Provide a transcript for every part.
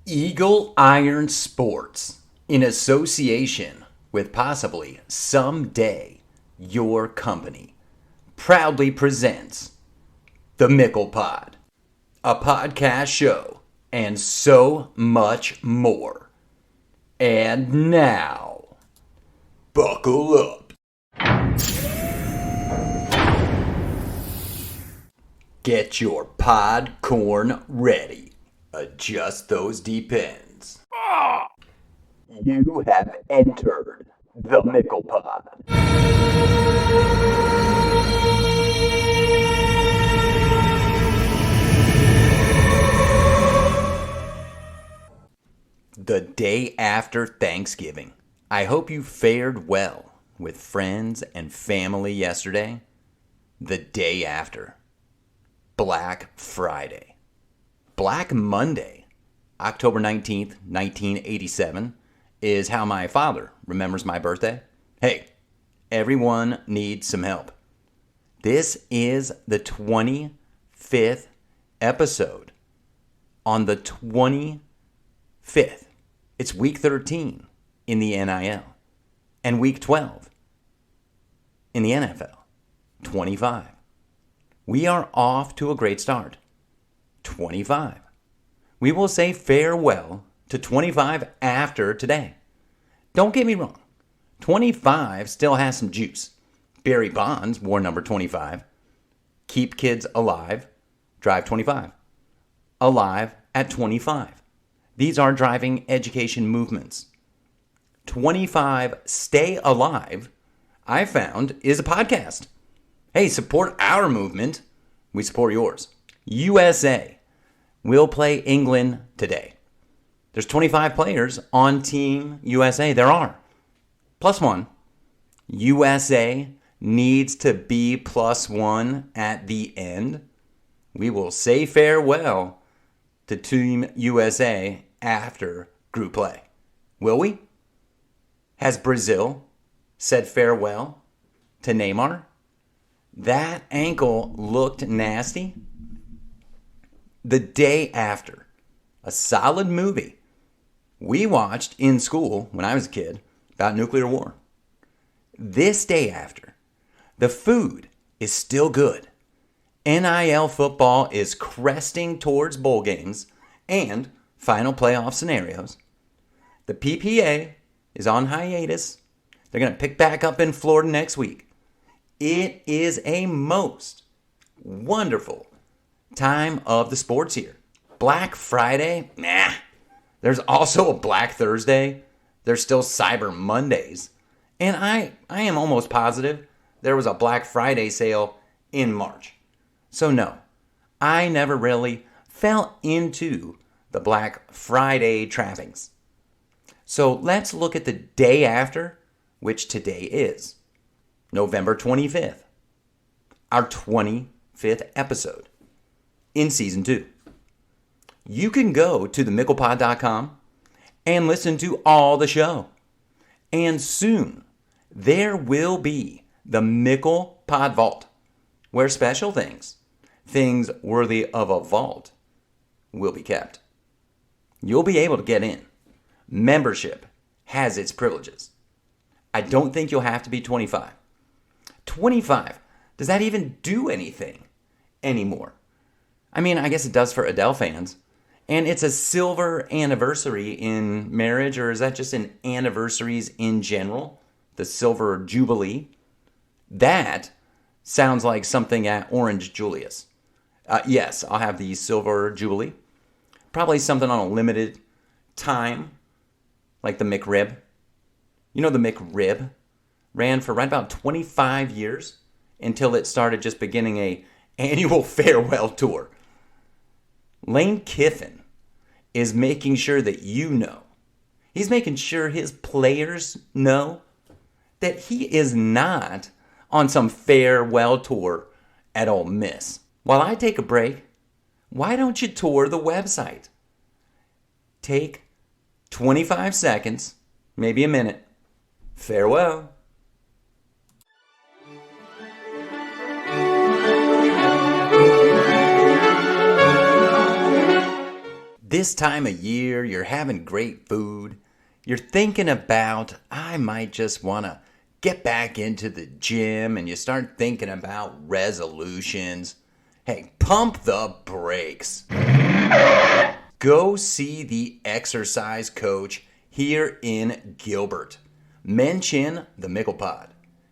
Eagle Iron Sports, in association with possibly someday your company, proudly presents the Mickle Pod, a podcast show, and so much more. And now, buckle up. Get your podcorn ready. Adjust those depends. You have entered the Mickle Pod. The day after Thanksgiving. I hope you fared well with friends and family yesterday. The day after. Black Friday. Black Monday, October 19th, 1987, is how my father remembers my birthday. Hey, everyone needs some help. This is the 25th episode. On the 25th, it's week 13 in the NIL and week 12 in the NFL. 25. We are off to a great start. 25. We will say farewell to 25 after today. Don't get me wrong. 25 still has some juice. Barry Bonds wore number 25. Keep kids alive. Drive 25. Alive at 25. These are driving education movements. 25 Stay Alive, I found, is a podcast. Hey, support our movement. We support yours. USA will play England today. There's 25 players on Team USA. There are. +1. USA needs to be +1 at the end. We will say farewell to Team USA after group play. Will we? Has Brazil said farewell to Neymar? That ankle looked nasty. The day after, a solid movie we watched in school when I was a kid about nuclear war. This day after, the food is still good. NIL football is cresting towards bowl games and final playoff scenarios. The PPA is on hiatus. They're going to pick back up in Florida next week. It is a most wonderful time of the sports here. Black Friday? Nah. There's also a Black Thursday. There's still Cyber Mondays. And I am almost positive there was a Black Friday sale in March. So no, I never really fell into the Black Friday trappings. So let's look at the day after, which today is November 25th, our 25th episode in season 2. You can go to themicklepod.com and listen to all the show. And soon, there will be the Mickle Pod Vault, where special things worthy of a vault, will be kept. You'll be able to get in. Membership has its privileges. I don't think you'll have to be 25. 25, does that even do anything anymore? I mean, I guess it does for Adele fans. And it's a silver anniversary in marriage, or is that just in anniversaries in general? The silver jubilee? That sounds like something at Orange Julius. Yes, I'll have the silver jubilee. Probably something on a limited time, like the McRib. You know, the McRib ran for right about 25 years until it started just beginning a annual farewell tour. Lane Kiffin is making sure that you know. He's making sure his players know that he is not on some farewell tour at Ole Miss. While I take a break, why don't you tour the website? Take 25 seconds, maybe a minute. Farewell. This time of year, you're having great food. You're thinking about, I might just want to get back into the gym, and you start thinking about resolutions. Hey, pump the brakes. Go see the exercise coach here in Gilbert. Mention the Pickleball.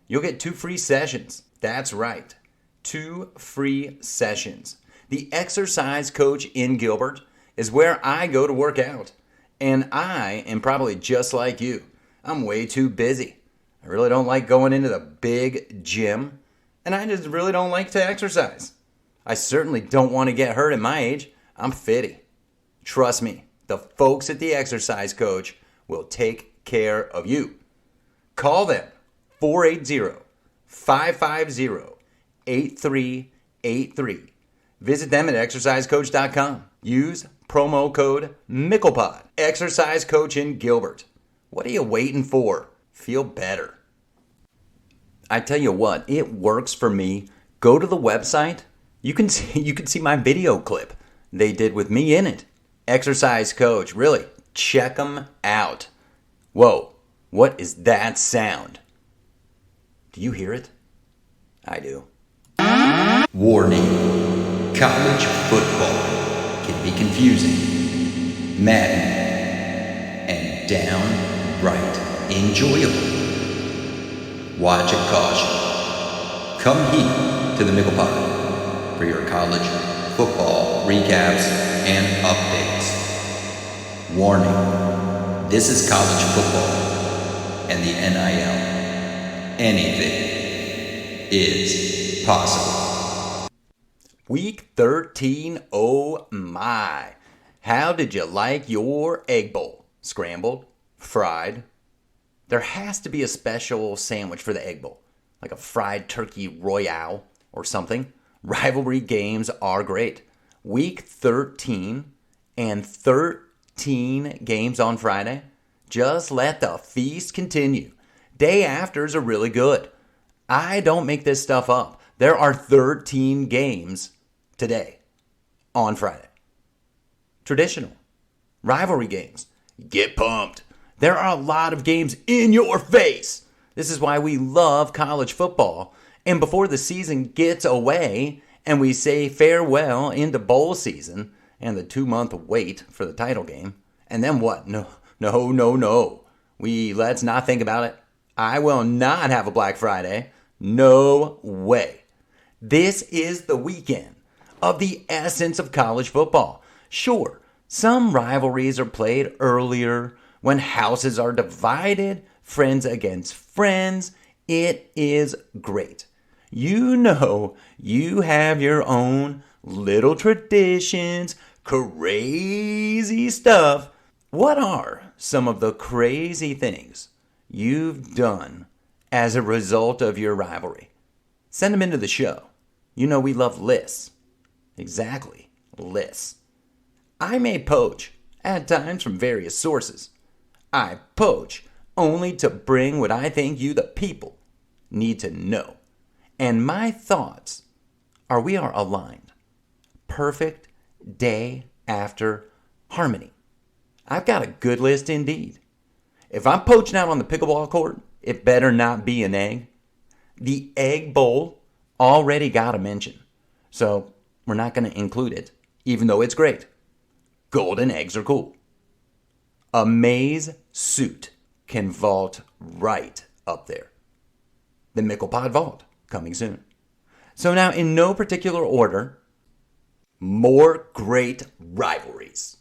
You'll get 2 free sessions. That's right, 2 free sessions. The exercise coach in Gilbert is where I go to work out. And I am probably just like you. I'm way too busy. I really don't like going into the big gym. And I just really don't like to exercise. I certainly don't want to get hurt at my age. I'm fitty. Trust me, the folks at the exercise coach will take care of you. Call them 480-550-8383. Visit them at exercisecoach.com. Use promo code MICKLEPOD. Exercise coach in Gilbert. What are you waiting for? Feel better. I tell you what, it works for me. Go to the website. You can see my video clip they did with me in it. Exercise coach, really, check them out. Whoa, what is that sound? Do you hear it? I do. Warning. College football can be confusing, maddening, and downright enjoyable. Watch it caution. Come here to the Pickleball for your college football recaps and updates. Warning. This is college football and the NIL. Anything is possible. Week 13, oh my. How did you like your egg bowl? Scrambled? Fried? There has to be a special sandwich for the egg bowl, like a fried turkey royale or something. Rivalry games are great. Week 13 and 13 games on Friday. Just let the feast continue. Day afters are really good. I don't make this stuff up. There are 13 games today on Friday. Traditional. Rivalry games. Get pumped. There are a lot of games in your face. This is why we love college football. And before the season gets away and we say farewell into bowl season and the 2-month wait for the title game, and then what? No. Let's not think about it. I will not have a Black Friday. No way. This is the weekend of the essence of college football. Sure, some rivalries are played earlier when houses are divided, friends against friends. It is great. You know you have your own little traditions, crazy stuff. What are some of the crazy things you've done as a result of your rivalry? Send them into the show. You know we love lists. Exactly, lists. I may poach at times from various sources. I poach only to bring what I think you, the people, need to know. And my thoughts are we are aligned. Perfect day after harmony. I've got a good list indeed. If I'm poaching out on the pickleball court, it better not be an egg. The egg bowl already got a mention, so we're not going to include it, even though it's great. Golden eggs are cool. A maize suit can vault right up there. The Micklepod Vault, coming soon. So now, in no particular order, more great rivalries.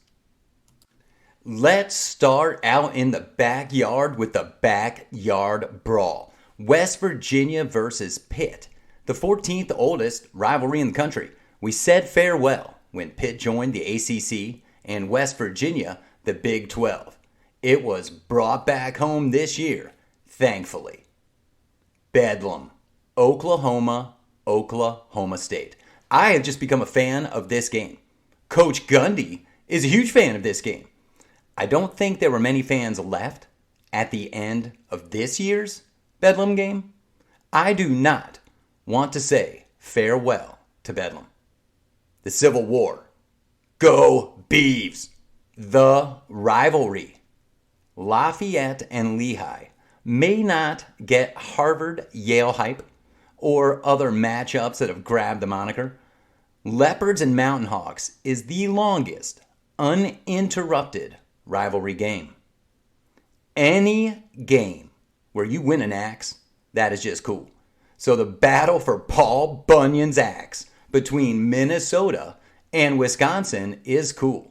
Let's start out in the backyard with the backyard brawl. West Virginia versus Pitt, the 14th oldest rivalry in the country. We said farewell when Pitt joined the ACC and West Virginia the Big 12. It was brought back home this year, thankfully. Bedlam, Oklahoma State. I have just become a fan of this game. Coach Gundy is a huge fan of this game. I don't think there were many fans left at the end of this year's Bedlam game. I do not want to say farewell to Bedlam. The Civil War. Go Beavs! the rivalry. Lafayette and Lehigh may not get Harvard-Yale hype or other matchups that have grabbed the moniker. Leopards and Mountain Hawks is the longest, uninterrupted rivalry game. Any game where you win an axe, that is just cool. So the battle for Paul Bunyan's axe between Minnesota and Wisconsin is cool.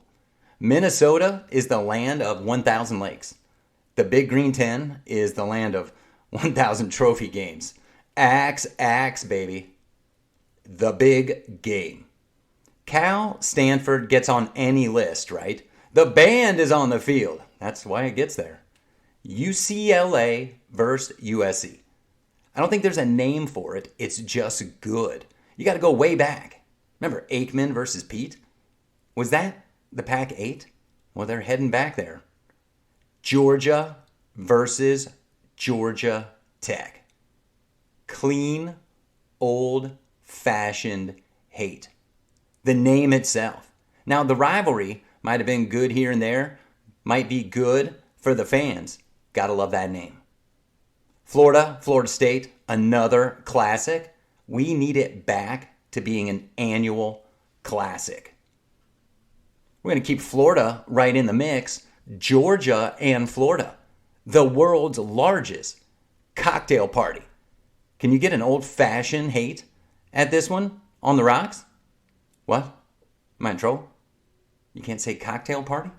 Minnesota is the land of 1,000 lakes. The Big Green 10 is the land of 1,000 trophy games. Axe, axe, baby. The big game. Cal Stanford gets on any list, right? The band is on the field. That's why it gets there. UCLA versus USC. I don't think there's a name for it. It's just good. You got to go way back. Remember Aikman versus Pete? Was that the Pac-8? Well, they're heading back there. Georgia versus Georgia Tech. Clean, old-fashioned hate. The name itself. Now, the rivalry might have been good here and there. Might be good for the fans. Gotta love that name. Florida State, another classic. We need it back to being an annual classic. We're going to keep Florida right in the mix. Georgia and Florida, the world's largest cocktail party. Can you get an old-fashioned hate at this one on the rocks? What? Am I in trouble? You can't say cocktail party?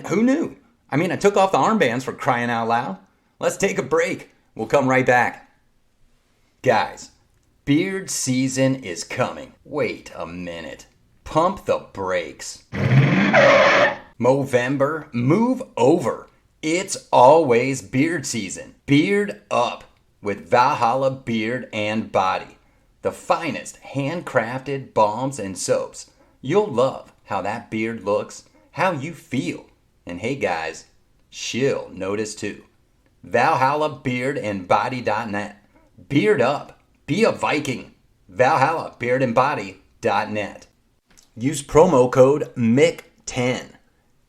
Who knew? I took off the armbands for crying out loud. Let's take a break. We'll come right back. Guys, beard season is coming. Wait a minute. Pump the brakes. Movember, move over. It's always beard season. Beard up with Valhalla Beard and Body. The finest handcrafted balms and soaps. You'll love how that beard looks, how you feel. And hey guys, she'll notice too. ValhallaBeardandBody.net. Beard up. Be a Viking. ValhallaBeardandBody.net. Use promo code MIC10.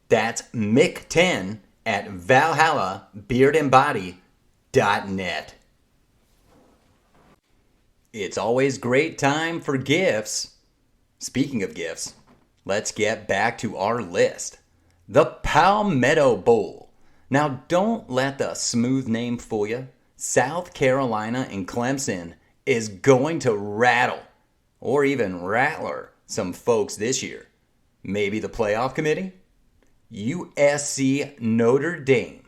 That's MIC10 at ValhallaBeardandBody.net. It's always great time for gifts. Speaking of gifts, let's get back to our list. The Palmetto Bowl. Now, don't let the smooth name fool you. South Carolina and Clemson is going to rattle, or even rattler, some folks this year. Maybe the playoff committee? USC Notre Dame.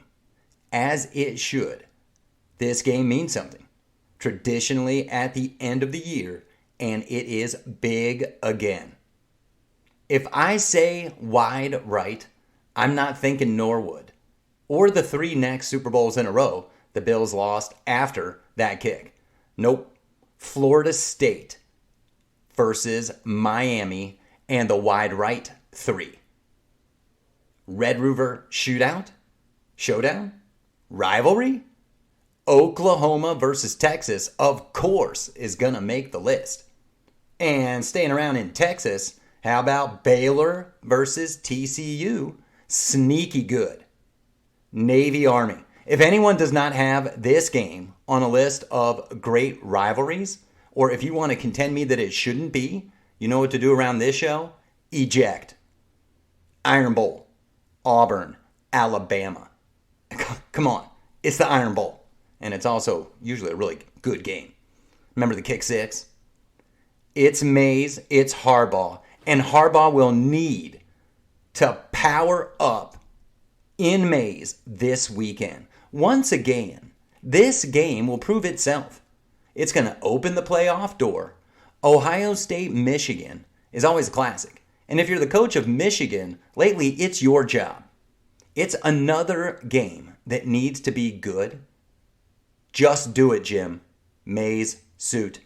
As it should. This game means something. Traditionally at the end of the year, and it is big again. If I say wide right, I'm not thinking Norwood, or the 3 next Super Bowls in a row the Bills lost after that kick. Nope. Florida State versus Miami and the wide right 3. Red River shootout? Showdown? Rivalry? Oklahoma versus Texas, of course, is going to make the list. And staying around in Texas, how about Baylor versus TCU? Sneaky good. Navy Army. If anyone does not have this game on a list of great rivalries, or if you want to contend me that it shouldn't be, you know what to do around this show? Eject. Iron Bowl. Auburn. Alabama. Come on. It's the Iron Bowl. And it's also usually a really good game. Remember the kick 6? It's Mays, it's Harbaugh. And Harbaugh will need to power up in Mays this weekend. Once again, this game will prove itself. It's going to open the playoff door. Ohio State, Michigan is always a classic. And if you're the coach of Michigan, lately it's your job. It's another game that needs to be good. Just do it, Jim. Mays suit.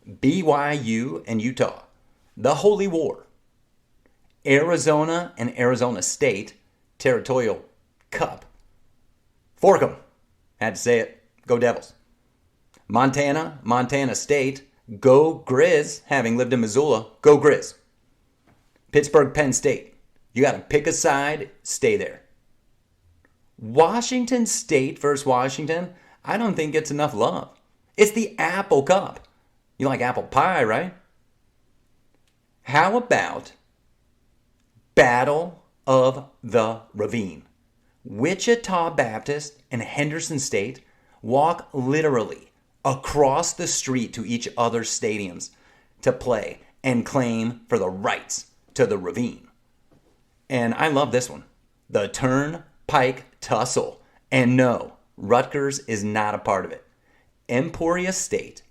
BYU and Utah. The Holy War. Arizona and Arizona State. Territorial Cup. Fork 'em. Had to say it. Go Devils. Montana, Montana State. Go Grizz. Having lived in Missoula, go Grizz. Pittsburgh, Penn State. You got to pick a side, stay there. Washington State versus Washington, I don't think gets enough love. It's the Apple Cup. You like apple pie, right? How about Battle of the Ravine? Wichita Baptist and Henderson State walk literally across the street to each other's stadiums to play and claim for the rights to the Ravine. And I love this one. The Turnpike Tussle. And no, Rutgers is not a part of it. Emporia State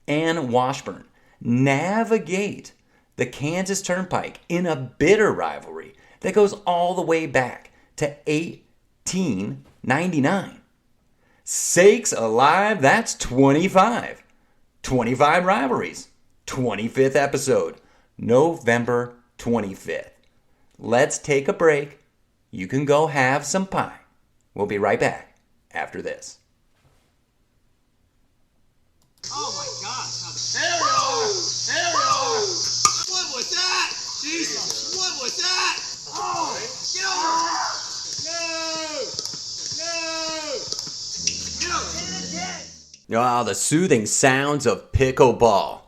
and Washburn navigate the Kansas Turnpike in a bitter rivalry that goes all the way back to 1899. Sakes alive, that's 25. 25 rivalries. 25th episode, November 25th. Let's take a break. You can go have some pie. We'll be right back after this. Oh my gosh. There we are. There we are. What was that? Jesus. What was that? Oh, get over. No. No. Get over. The soothing sounds of pickleball.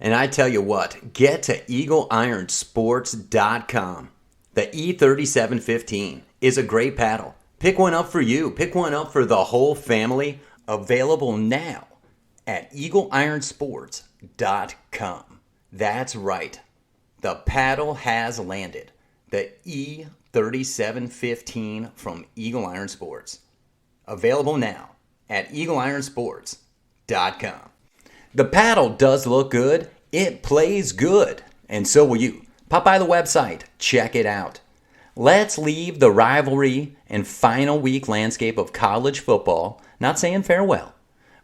And I tell you what, get to eagleironsports.com. The E3715 is a great paddle. Pick one up for you. Pick one up for the whole family. Available now at eagleironsports.com. That's right. The paddle has landed. The E3715 from Eagle Iron Sports. Available now at eagleironsports.com. The paddle does look good. It plays good. And so will you. Pop by the website. Check it out. Let's leave the rivalry and final week landscape of college football, not saying farewell.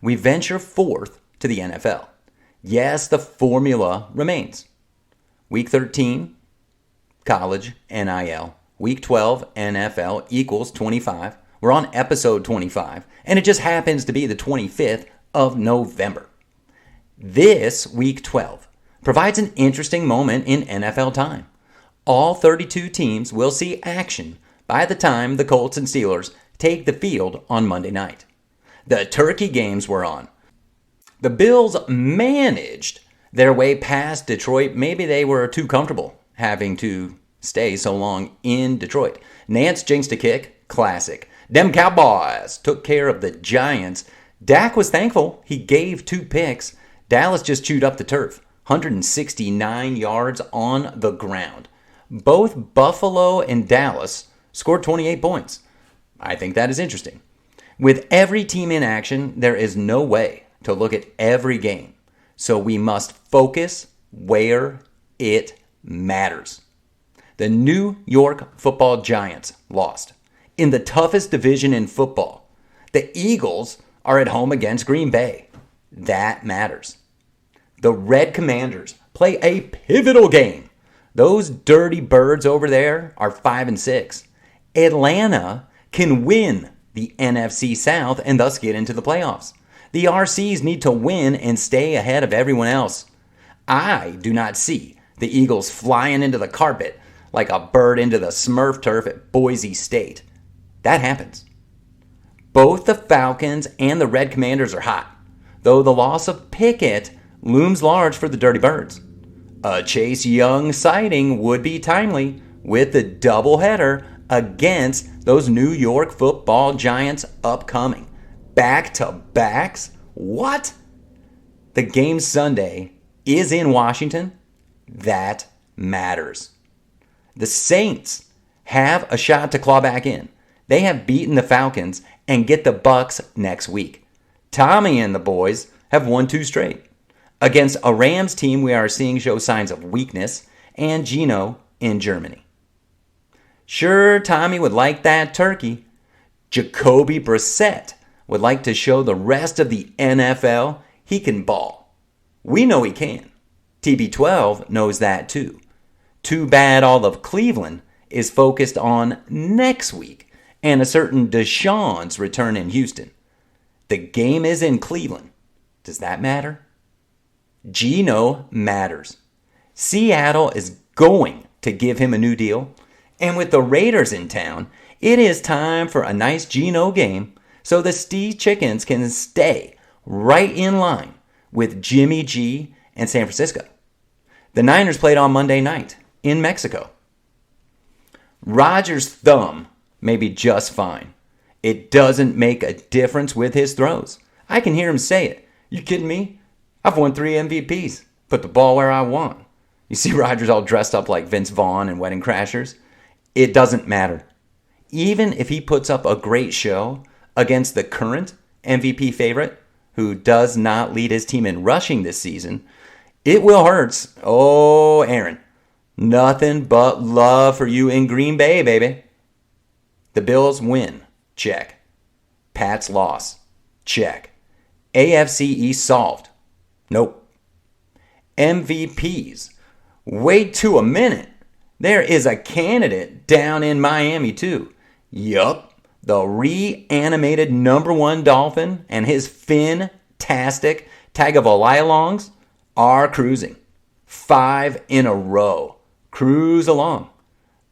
We venture forth to the NFL. Yes, the formula remains. Week 13, college, NIL. Week 12, NFL equals 25. We're on episode 25, and it just happens to be the 25th of November. This Week 12 provides an interesting moment in NFL time. All 32 teams will see action by the time the Colts and Steelers take the field on Monday night. The turkey games were on. The Bills managed their way past Detroit. Maybe they were too comfortable having to stay so long in Detroit. Nance jinxed a kick. Classic. Them Cowboys took care of the Giants. Dak was thankful he gave 2 picks. Dallas just chewed up the turf. 169 yards on the ground. Both Buffalo and Dallas scored 28 points. I think that is interesting. With every team in action, there is no way to look at every game. So we must focus where it matters. The New York Football Giants lost in the toughest division in football. The Eagles are at home against Green Bay. That matters. The Red Commanders play a pivotal game. Those dirty birds over there are 5-6. Atlanta can win the NFC South and thus get into the playoffs. The RCs need to win and stay ahead of everyone else. I do not see the Eagles flying into the carpet like a bird into the Smurf turf at Boise State. That happens. Both the Falcons and the Red Commanders are hot, though the loss of Pickett looms large for the Dirty Birds. A Chase Young sighting would be timely with the doubleheader against those New York Football Giants upcoming. Back-to-backs? What? The game Sunday is in Washington. That matters. The Saints have a shot to claw back in. They have beaten the Falcons and get the Bucs next week. Tommy and the boys have won 2 straight. Against a Rams team we are seeing show signs of weakness, and Geno in Germany. Sure, Tommy would like that turkey. Jacoby Brissett would like to show the rest of the NFL he can ball. We know he can. TB12 knows that too. Too bad all of Cleveland is focused on next week and a certain Deshaun's return in Houston. The game is in Cleveland. Does that matter? Geno matters. Seattle is going to give him a new deal, And with the Raiders in town, it is time for a nice Geno game so the Steve Chickens can stay right in line with Jimmy G and San Francisco. The Niners played on Monday night in Mexico. Rodgers' thumb may be just fine. It doesn't make a difference with his throws. I can hear him say it. You kidding me? I've won 3 MVPs. Put the ball where I want. You see Rodgers all dressed up like Vince Vaughn and Wedding Crashers? It doesn't matter. Even if he puts up a great show against the current MVP favorite, who does not lead his team in rushing this season, it will hurt. Oh, Aaron, nothing but love for you in Green Bay, baby. The Bills win. Check. Pats loss. Check. AFC East solved. Nope. MVPs. Wait to a minute. There is a candidate down in Miami too. Yup. The reanimated number 1 Dolphin and his fin-tastic Tagovailoa are cruising. 5 in a row. Cruise along.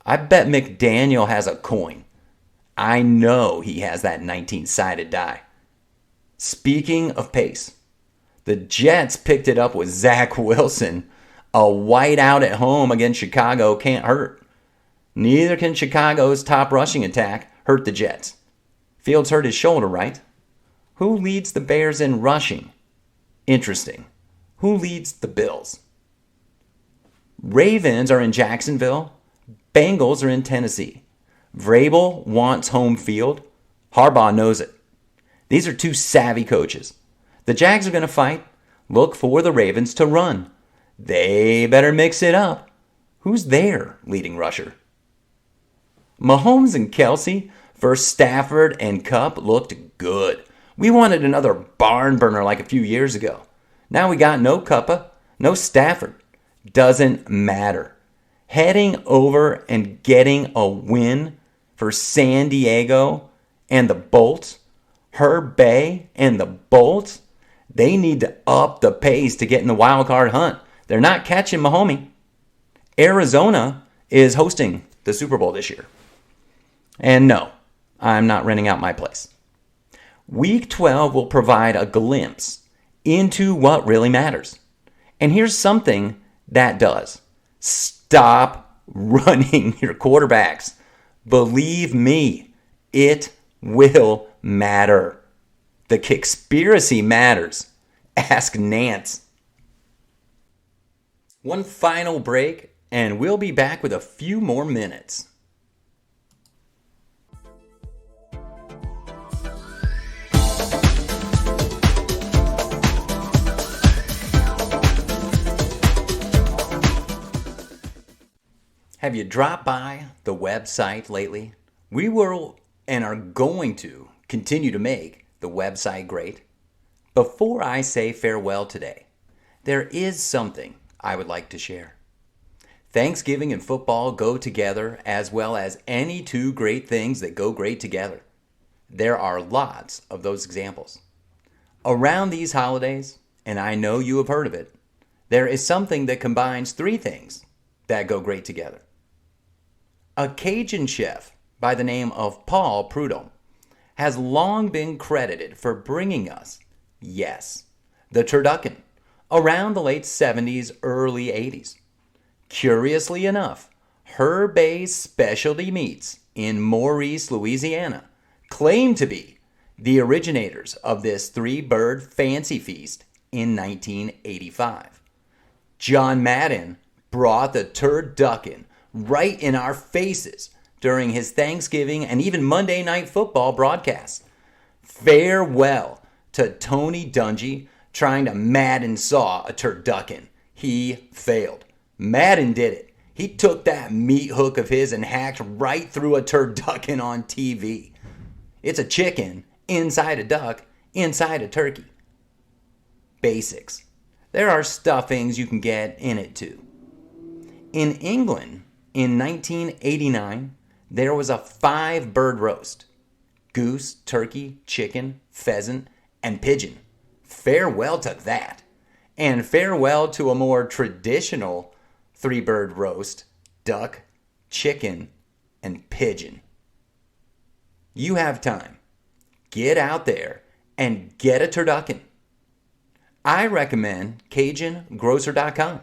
I bet McDaniel has a coin. I know he has that 19-sided die. Speaking of pace, the Jets picked it up with Zach Wilson. A whiteout at home against Chicago can't hurt. Neither can Chicago's top rushing attack hurt the Jets. Fields hurt his shoulder, right? Who leads the Bears in rushing? Interesting. Who leads the Bills? Ravens are in Jacksonville. Bengals are in Tennessee. Vrabel wants home field. Harbaugh knows it. These are 2 savvy coaches. The Jags are going to fight. Look for the Ravens to run. They better mix it up. Who's their leading rusher? Mahomes and Kelsey versus Stafford and Kupp looked good. We wanted another barn burner like a few years ago. Now we got no Kuppa, no Stafford. Doesn't matter. Heading over and getting a win for San Diego and the Bolts, Herb Bay and the Bolts, they need to up the pace to get in the wild card hunt. They're not catching Mahomes. Arizona is hosting the Super Bowl this year. And no, I'm not renting out my place. Week 12 will provide a glimpse into what really matters. And here's something that does. Stop running your quarterbacks. Believe me, it will matter. The conspiracy matters. Ask Nance. One final break, and we'll be back with a few more minutes. Have you dropped by the website lately? We will and are going to continue to make the website great. Before I say farewell today, there is something I would like to share. Thanksgiving and football go together, as well as any 2 great things that go great together. There are lots of those examples. Around these holidays, and I know you have heard of it, there is something that combines 3 things that go great together. A Cajun chef by the name of Paul Prudhomme has long been credited for bringing us, yes, the turducken, around the late 70s, early 80s. Curiously enough, Herb Bay's specialty meats in Maurice, Louisiana, claim to be the originators of this 3-bird fancy feast in 1985. John Madden brought the turducken right in our faces during his Thanksgiving and even Monday Night Football broadcasts. Farewell to Tony Dungy trying to Madden saw a turducken. He failed. Madden did it. He took that meat hook of his and hacked right through a turducken on TV. It's a chicken inside a duck inside a turkey. Basics. There are stuffings you can get in it too. In England, in 1989, there was a 5-bird roast. Goose, turkey, chicken, pheasant, and pigeon. Farewell to that. And farewell to a more traditional 3-bird roast, duck, chicken, and pigeon. You have time. Get out there and get a turducken. I recommend CajunGrocer.com.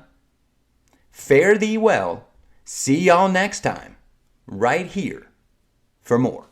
Fare thee well. See y'all next time, right here, for more.